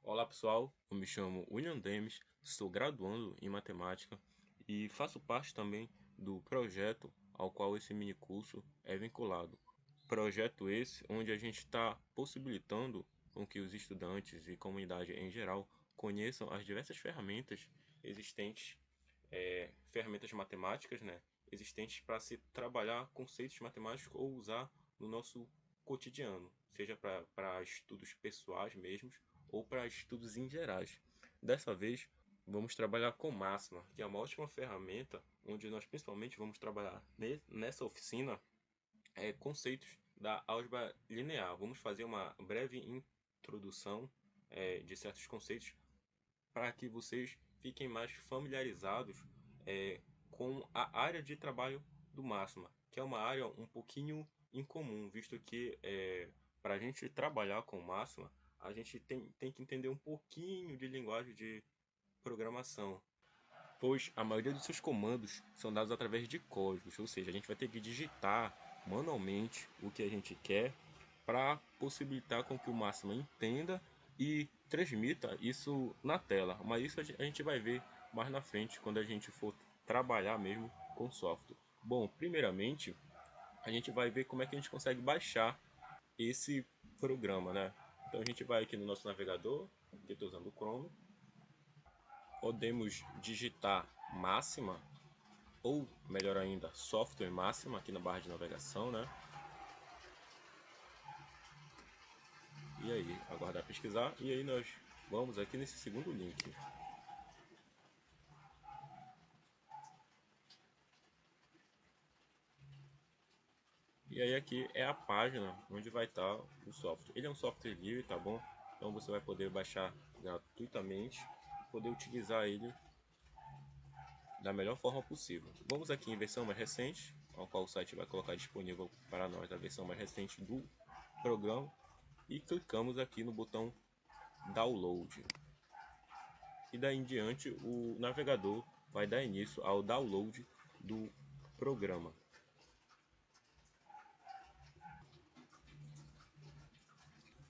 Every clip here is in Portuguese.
Olá pessoal, eu me chamo William Demes, sou graduando em matemática e faço parte também do projeto ao qual esse mini curso é vinculado. Projeto esse onde a gente está possibilitando com que os estudantes e comunidade em geral conheçam as diversas ferramentas existentes, ferramentas matemáticas, né, existentes para se trabalhar conceitos matemáticos ou usar no nosso cotidiano, seja para estudos pessoais mesmos ou para estudos em gerais. Dessa vez, vamos trabalhar com máxima, que é uma ótima ferramenta onde nós principalmente vamos trabalhar nessa oficina conceitos da álgebra linear. Vamos fazer uma breve introdução de certos conceitos para que vocês fiquem mais familiarizados com a área de trabalho do máxima, que é uma área um pouquinho incomum, visto que para a gente trabalhar com máxima, a gente tem que entender um pouquinho de linguagem de programação, pois a maioria dos seus comandos são dados através de códigos, ou seja, a gente vai ter que digitar manualmente o que a gente quer para possibilitar com que o máximo entenda e transmita isso na tela. Mas isso a gente vai ver mais na frente quando a gente for trabalhar mesmo com software. Bom, primeiramente a gente vai ver como é que a gente consegue baixar esse programa, né? Então a gente vai aqui no nosso navegador, que eu estou usando o Chrome. Podemos digitar máxima ou melhor ainda software máxima aqui na barra de navegação, né? E aí, aguardar pesquisar e aí nós vamos aqui nesse segundo link. E aí aqui é a página onde vai estar o software. Ele é um software livre, tá bom? Então você vai poder baixar gratuitamente, poder utilizar ele da melhor forma possível. Vamos aqui em versão mais recente, ao qual o site vai colocar disponível para nós a versão mais recente do programa, e clicamos aqui no botão download. E daí em diante o navegador vai dar início ao download do programa.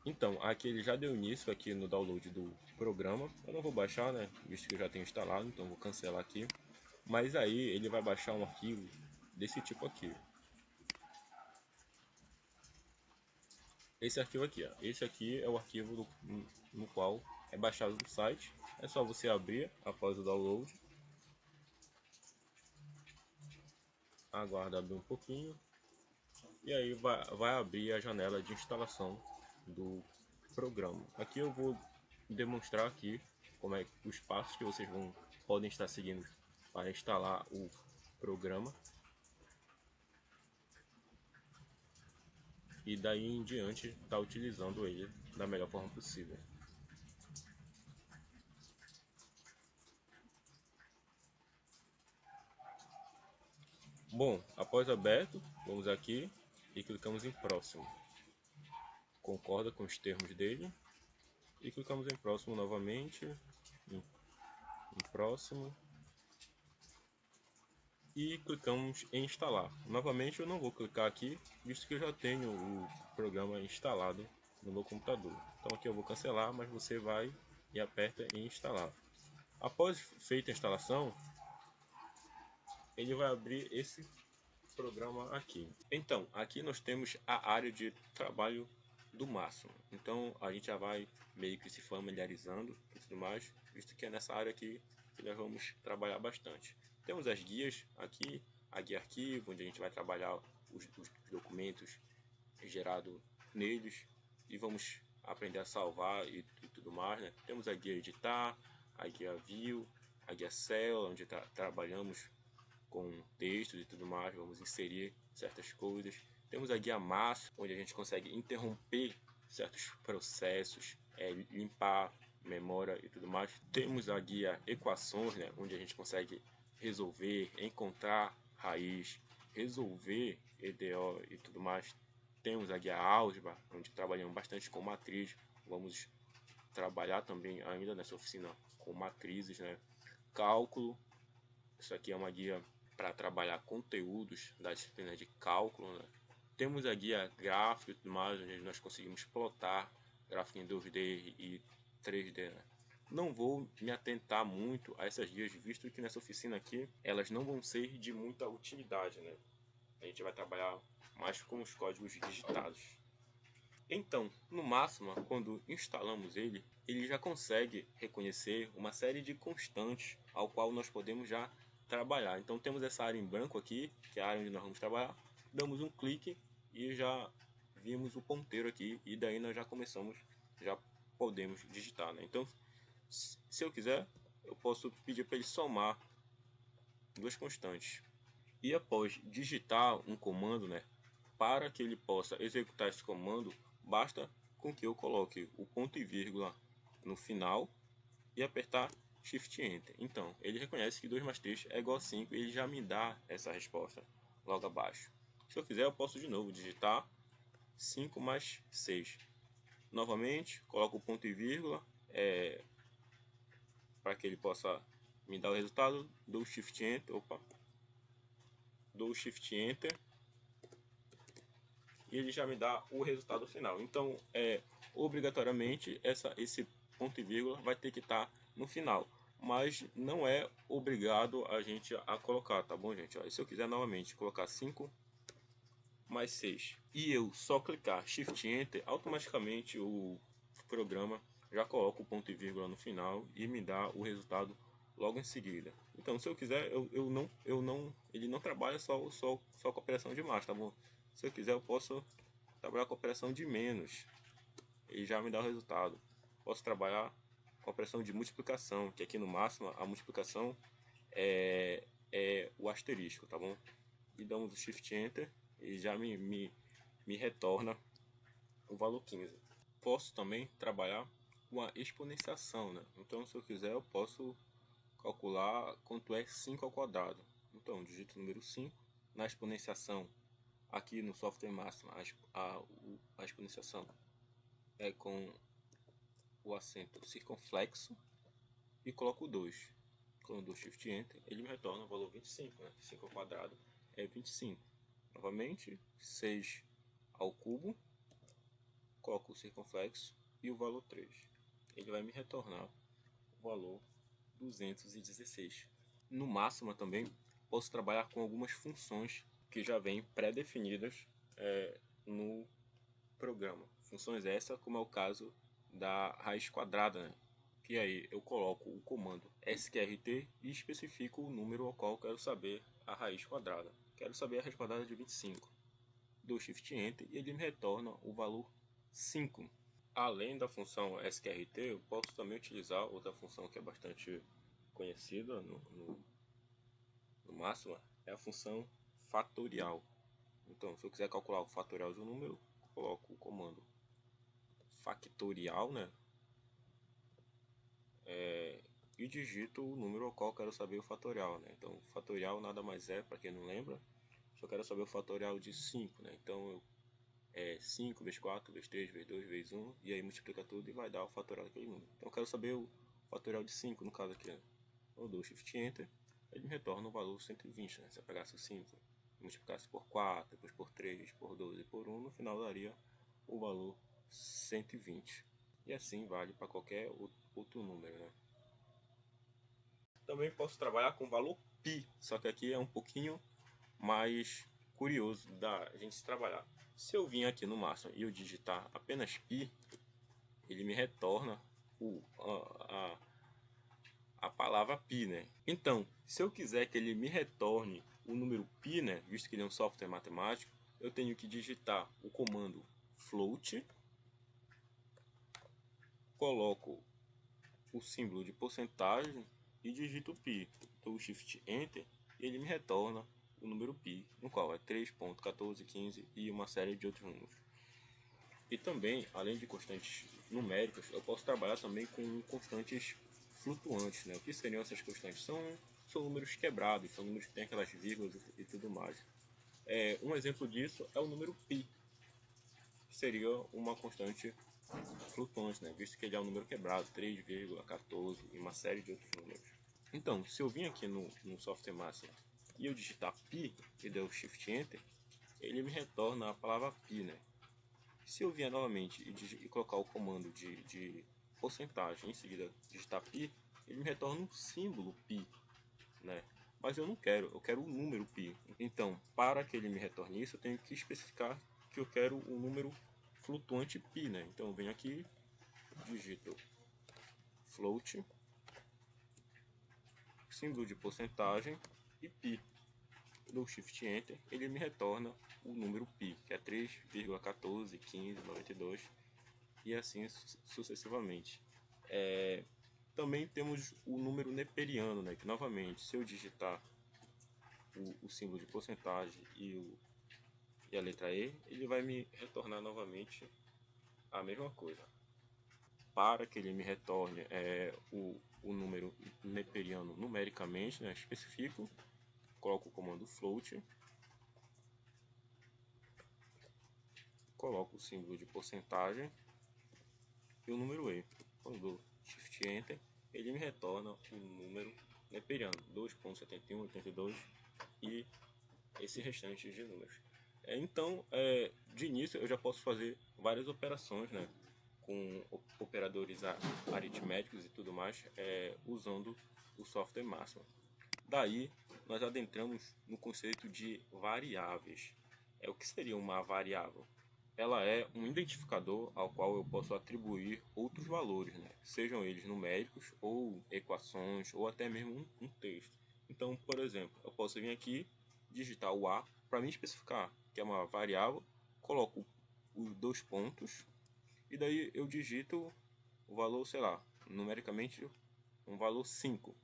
Então, aqui ele já deu início aqui no download do programa. Eu não vou baixar, né, visto que eu já tenho instalado, então vou cancelar aqui. Mas aí ele vai baixar um arquivo desse tipo aqui. Esse arquivo aqui, ó. Esse aqui é o arquivo no qual é baixado do site. É só você abrir após o download. Aguarda abrir um pouquinho. E aí vai abrir a janela de instalação do programa. Aqui eu vou demonstrar aqui como é os passos que vocês podem estar seguindo para instalar o programa. E daí em diante está utilizando ele da melhor forma possível. Bom, após aberto, vamos aqui e clicamos em próximo. Concorda com os termos dele e clicamos em próximo novamente, em próximo e clicamos em instalar. Novamente eu não vou clicar aqui, visto que eu já tenho o programa instalado no meu computador. Então aqui eu vou cancelar, mas você vai e aperta em instalar. Após feita a instalação, ele vai abrir esse programa aqui. Então, aqui nós temos a área de trabalho do máximo. Então, a gente já vai meio que se familiarizando e tudo mais, visto que é nessa área aqui que nós vamos trabalhar bastante. Temos as guias aqui, a guia arquivo, onde a gente vai trabalhar os documentos gerados neles e vamos aprender a salvar e tudo mais, né? Temos a guia editar, a guia view, a guia cell, onde trabalhamos com textos e tudo mais, vamos inserir certas coisas. Temos a guia massa, onde a gente consegue interromper certos processos, limpar memória e tudo mais. Temos a guia equações, né, onde a gente consegue resolver, encontrar raiz, resolver EDO e tudo mais. Temos a guia álgebra, onde trabalhamos bastante com matriz. Vamos trabalhar também ainda nessa oficina com matrizes, né? Cálculo. Isso aqui é uma guia para trabalhar conteúdos da disciplina de cálculo, né? Temos a guia gráfica e tudo mais, onde nós conseguimos plotar gráfico em 2D e 3D, né? Não vou me atentar muito a essas guias, visto que nessa oficina aqui elas não vão ser de muita utilidade, né? A gente vai trabalhar mais com os códigos digitados. Então, no máximo, quando instalamos ele, ele já consegue reconhecer uma série de constantes ao qual nós podemos já trabalhar. Então temos essa área em branco aqui, que é a área onde nós vamos trabalhar. Damos um clique e já vimos o ponteiro aqui, e daí nós já começamos, já podemos digitar, né? Então, se eu quiser, eu posso pedir para ele somar duas constantes. E após digitar um comando, né, para que ele possa executar esse comando, basta com que eu coloque o ponto e vírgula no final e apertar Shift Enter. Então, ele reconhece que 2 mais 3 é igual a 5 e ele já me dá essa resposta logo abaixo. Se eu quiser, eu posso de novo digitar 5 mais 6. Novamente, coloco o ponto e vírgula para que ele possa me dar o resultado. Dou Shift Enter. Dou Shift Enter e ele já me dá o resultado final. Então, obrigatoriamente, esse ponto e vírgula vai ter que estar no final, mas não é obrigado a gente a colocar, tá bom, gente? Ó, se eu quiser novamente colocar 5 mais 6 e eu só clicar Shift Enter, automaticamente o programa já coloca o ponto e vírgula no final e me dá o resultado logo em seguida. Então, se eu quiser, ele não trabalha só com operação de mais, tá bom? Se eu quiser, eu posso trabalhar com operação de menos e já me dá o resultado. Posso trabalhar com operação de multiplicação, que aqui no máximo a multiplicação é o asterisco, tá bom? E damos o Shift Enter e já me retorna o valor 15. Posso também trabalhar com a exponenciação, né? Então, se eu quiser, eu posso calcular quanto é 5 ao quadrado. Então, digito o número 5 na exponenciação. Aqui no software máximo, a exponenciação é com o acento circunflexo e coloco 2. Quando dou Shift Enter, ele me retorna o valor 25, né? 5 ao quadrado é 25. Novamente, 6 ao cubo, coloco o circunflexo e o valor 3. Ele vai me retornar o valor 216. No máximo também, posso trabalhar com algumas funções que já vêm pré-definidas no programa. Funções essas, como é o caso da raiz quadrada, né? Que aí eu coloco o comando sqrt e especifico o número ao qual quero saber a raiz quadrada. Quero saber a raiz quadrada de 25. Dou Shift Enter e ele me retorna o valor 5. Além da função sqrt, eu posso também utilizar outra função que é bastante conhecida no máximo, é a função fatorial. Então, se eu quiser calcular o fatorial de um número, coloco o comando factorial, né? E digito o número ao qual quero saber o fatorial, né? Então, o fatorial nada mais é, para quem não lembra, só quero saber o fatorial de 5, né? Então, 5 vezes 4 vezes 3 vezes 2 vezes 1, e aí multiplica tudo e vai dar o fatorial daquele número. Então, eu quero saber o fatorial de 5, no caso aqui, né? Eu dou Shift Enter, ele me retorna o valor 120, né? Se eu pegasse o 5, multiplicasse por 4, depois por 3, por 2 e por 1, no final daria o valor 120. E assim vale para qualquer outro número, né? Também posso trabalhar com o valor π, só que aqui é um pouquinho mais curioso da gente trabalhar. Se eu vim aqui no máximo e eu digitar apenas π, ele me retorna a palavra π, né? Então, se eu quiser que ele me retorne o número π, né, visto que ele é um software matemático, eu tenho que digitar o comando float, coloco o símbolo de porcentagem e digito π. Dou Shift Enter e ele me retorna o número π, no qual é 3.1415 e uma série de outros números. E também, além de constantes numéricas, eu posso trabalhar também com constantes flutuantes, né? O que seriam essas constantes? São números quebrados, são números que têm aquelas vírgulas e tudo mais. Um exemplo disso é o número π, que seria uma constante flutuante, né? Visto que ele é um número quebrado, 3,14 e uma série de outros números. Então, se eu vim aqui no software máximo e eu digitar pi e der o Shift Enter, ele me retorna a palavra pi, né? Se eu vier novamente e colocar o comando de porcentagem, em seguida digitar pi, ele me retorna um símbolo pi, né? Mas eu não quero, eu quero o número pi. Então, para que ele me retorne isso, eu tenho que especificar que eu quero o número flutuante pi, né? Então eu venho aqui, digito float, símbolo de porcentagem e pi. Dou Shift Enter, ele me retorna o número pi, que é 3,141592 e assim sucessivamente. Também temos o número neperiano, né, que novamente, se eu digitar o símbolo de porcentagem e a letra E, ele vai me retornar novamente a mesma coisa. Para que ele me retorne o número neperiano numericamente, né, especifico, coloco o comando float, coloco o símbolo de porcentagem e o número E. Quando dou Shift Enter, ele me retorna o número neperiano 2.7182 e esse restante de números. Então, de início eu já posso fazer várias operações, né, com operadores aritméticos e tudo mais, usando o software Máxima. Daí nós adentramos no conceito de variáveis. O que seria uma variável? Ela é um identificador ao qual eu posso atribuir outros valores, né? Sejam eles numéricos ou equações ou até mesmo um texto. Então, por exemplo, eu posso vir aqui digitar o A para me especificar que é uma variável, coloco os dois pontos e daí eu digito o valor, sei lá, numericamente um valor 5.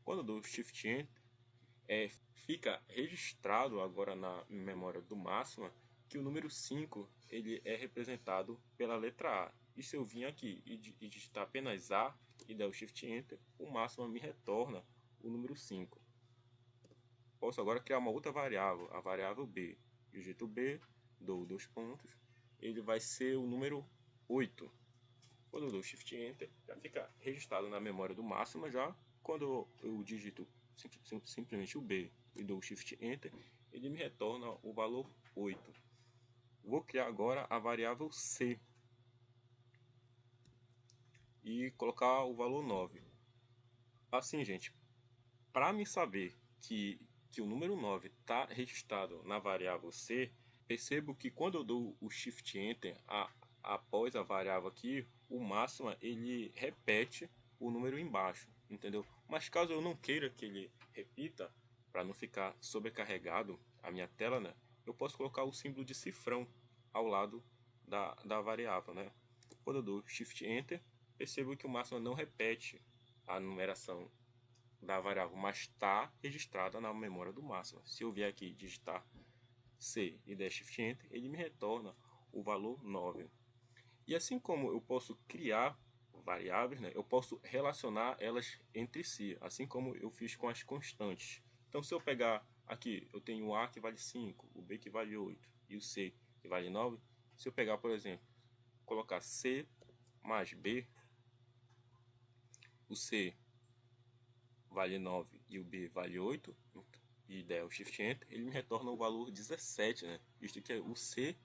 Quando eu dou Shift Enter, fica registrado agora na memória do Máxima que o número 5 ele é representado pela letra A. E se eu vim aqui e digitar apenas A e der o Shift Enter, o Máxima me retorna o número 5. Posso agora criar uma outra variável, a variável B. Digito B, dou dois pontos, ele vai ser o número 8. Quando eu dou Shift Enter, já fica registrado na memória do Máxima já. Quando eu digito simplesmente o B e dou Shift Enter, ele me retorna o valor 8. Vou criar agora a variável C e colocar o valor 9. Assim, gente, para me saber que o número 9 está registrado na variável C, percebo que quando eu dou o Shift Enter após a variável aqui, o Máxima ele repete o número embaixo, entendeu? Mas caso eu não queira que ele repita, para não ficar sobrecarregado a minha tela, né, eu posso colocar o símbolo de cifrão ao lado da variável, né? Quando eu dou Shift Enter, percebo que o Máxima não repete a numeração da variável, mas está registrada na memória do Máxima. Se eu vier aqui digitar C e der Shift Enter, ele me retorna o valor 9. E assim como eu posso criar variáveis, né, eu posso relacionar elas entre si, assim como eu fiz com as constantes. Então, se eu pegar aqui, eu tenho o A que vale 5, o B que vale 8 e o C que vale 9. Se eu pegar, por exemplo, colocar C mais B, o C vale 9 e o B vale 8, e der o Shift Enter, ele me retorna o valor 17, né? Visto que o C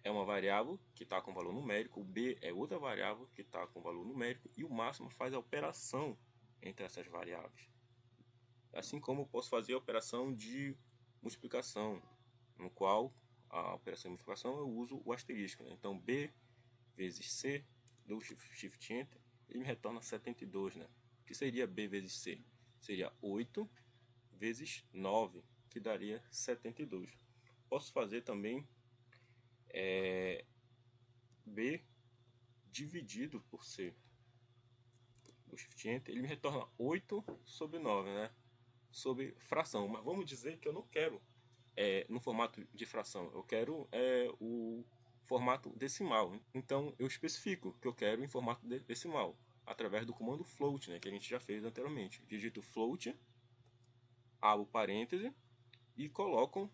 é uma variável que está com valor numérico, o B é outra variável que está com valor numérico, e o Máximo faz a operação entre essas variáveis. Assim como eu posso fazer a operação de multiplicação, no qual a operação de multiplicação eu uso o asterisco, né? Então B vezes C, dou Shift Enter, ele me retorna 72, né? O que seria B vezes C? Seria 8 vezes 9, que daria 72. Posso fazer também B dividido por C. O Shift Enter, ele me retorna 8 sobre 9, né? Sobre fração. Mas vamos dizer que eu não quero no formato de fração. Eu quero o formato decimal. Então eu especifico que eu quero em formato decimal através do comando float, né, que a gente já fez anteriormente. Digito float, abro parêntese e coloco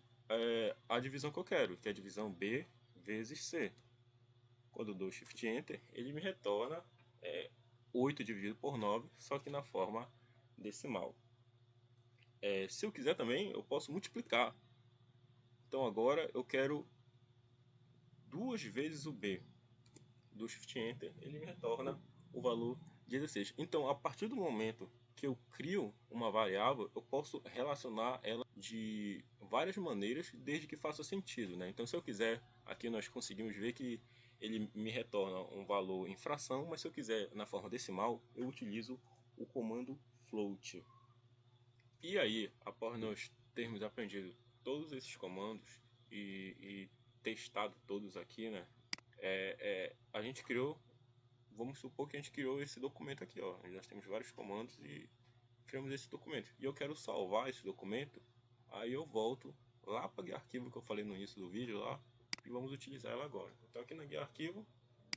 a divisão que eu quero, que é a divisão B vezes C. Quando eu dou Shift Enter, ele me retorna 8 dividido por 9, só que na forma decimal. Se eu quiser também, eu posso multiplicar. Então agora eu quero 2 vezes o b. Do Shift Enter, ele me retorna o valor de 16. Então, a partir do momento que eu crio uma variável, eu posso relacionar ela de várias maneiras, desde que faça sentido, né? Então, se eu quiser, aqui nós conseguimos ver que ele me retorna um valor em fração, mas se eu quiser na forma decimal, eu utilizo o comando float. E aí, após nós termos aprendido todos esses comandos e testado todos aqui, né? A gente criou, vamos supor que a gente criou esse documento aqui, ó. Nós temos vários comandos e criamos esse documento. E eu quero salvar esse documento, aí eu volto lá para a guia arquivo que eu falei no início do vídeo lá e vamos utilizar ela agora. Então aqui na guia arquivo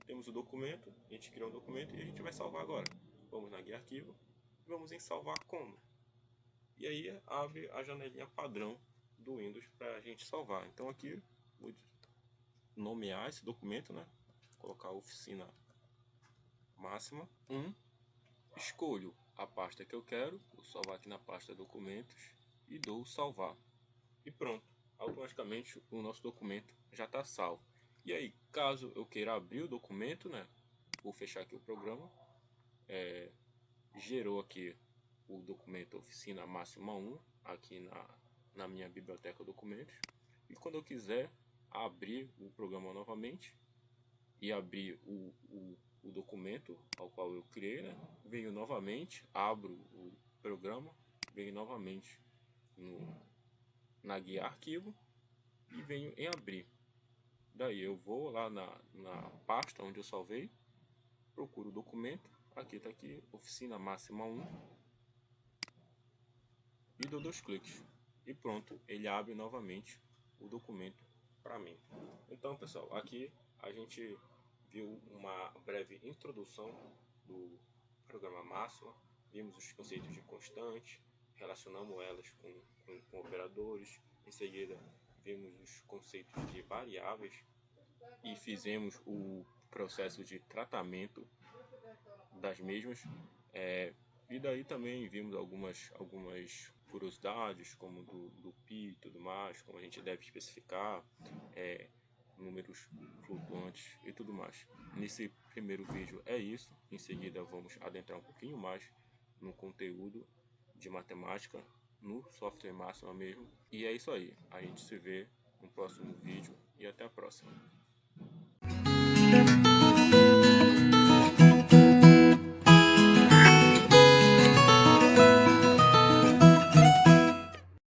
temos o documento, a gente criou um documento e a gente vai salvar agora. Vamos na guia arquivo e vamos em salvar como. E aí abre a janelinha padrão do Windows para a gente salvar. Então aqui vou nomear esse documento, né? Colocar oficina máxima 1, escolho a pasta que eu quero, vou salvar aqui na pasta documentos e dou salvar. E pronto, automaticamente o nosso documento já está salvo. E aí, caso eu queira abrir o documento, né? Vou fechar aqui o programa, gerou aqui o documento oficina máxima 1 aqui na minha biblioteca documentos. E quando eu quiser abrir o programa novamente e abrir o documento ao qual eu criei, né? Venho novamente, abro o programa, venho novamente na guia arquivo e venho em abrir. Daí eu vou lá na pasta onde eu salvei, procuro o documento, aqui está aqui, oficina máxima 1, e dou 2 cliques. E pronto, ele abre novamente o documento para mim. Então pessoal, aqui a gente viu uma breve introdução do programa Máxima, vimos os conceitos de constante, relacionamos elas com operadores, em seguida vimos os conceitos de variáveis e fizemos o processo de tratamento das mesmas. E daí também vimos algumas curiosidades, como do pi e tudo mais, como a gente deve especificar, números flutuantes e tudo mais. Nesse primeiro vídeo é isso, em seguida vamos adentrar um pouquinho mais no conteúdo de matemática, no software Máxima mesmo. E é isso aí, a gente se vê no próximo vídeo e até a próxima.